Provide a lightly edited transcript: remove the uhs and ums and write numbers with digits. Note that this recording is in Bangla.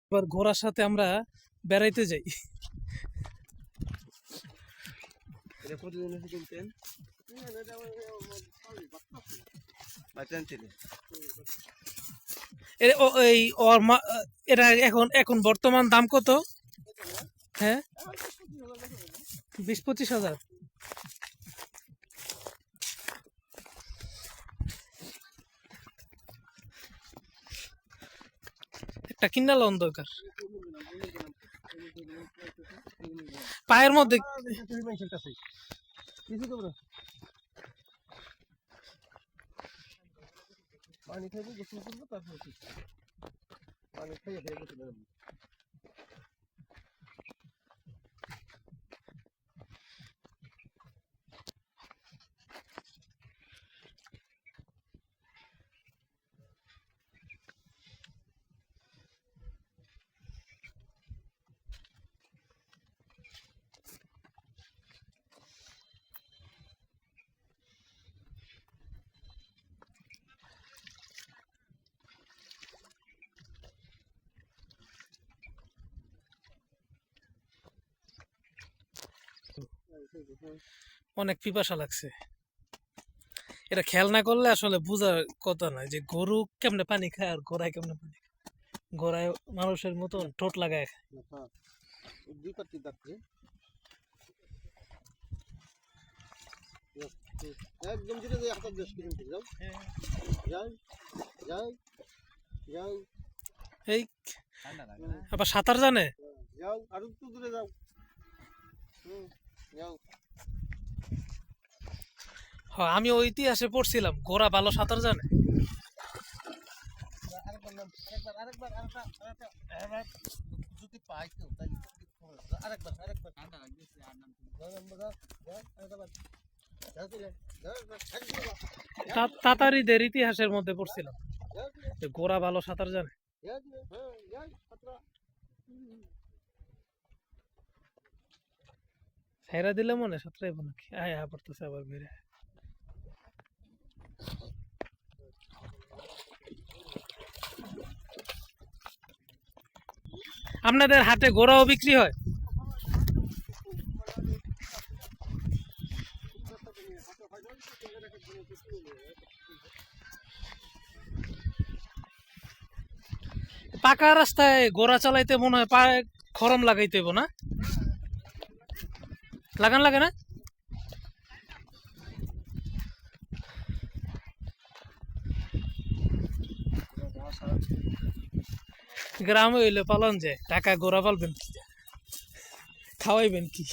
এবার ঘোড়ার সাথে আমরা বেড়াইতে যাই। এটা প্রতিদিন এসে কিনতেন? বাচ্চান ছিল। এই ওর এটা এখন এখন বর্তমান দাম কত? হ্যাঁ, 20-25 হাজার। একটা কিনা লন দরকার পায়ের মধ্যে। পানি খাইবো, গোসল করবো, তারপর পানি খাইয়ে খেয়ে গোসল করবো। অনেক পিপাসা লাগছে। এটা খেয়াল না করলে আসলে বোঝার কথা নয় যে গরু কেমনে পানি খায় আর ঘোড়ায় কেমনে পানি খায়। ঘোড়ায় মানুষের মতন ঠোঁট লাগায় খায়। দুই পাত্তি যাচ্ছে একদম যেটা হাতের দেশ কিলোমিটার যাও যাই যাই যাও। এই আবার সাঁতার জানে। যাও আর একটু দূরে যাও। যাও। হ্যাঁ, আমি ওই ইতিহাসে পড়ছিলাম ঘোড়া ভালো সাঁতার জানে। আরেকবার নাম, আরেকবার যদি পাই কেউ তাই আরেকবার ঠান্ডা লাগছে আর নাম তাতারিদের ইতিহাসের মধ্যে পড়ছিলাম যে ঘোড়া ভালো সাঁতার জানে। ছাইরা দিলে মনে সাঁতরাইব নাকি? আয় পড়তেছে আবার বেড়ে। আপনাদের হাটে ঘোড়াও বিক্রি হয়? পাকা রাস্তায় ঘোড়া চালাইতে মনে হয় পায়ে খরম লাগাইতে হইব না? লাগান লাগে না? গ্রামে হইলে পালন যায়, টাকা ঘোড়া পালবেন কি, খাওয়াইবেন কি?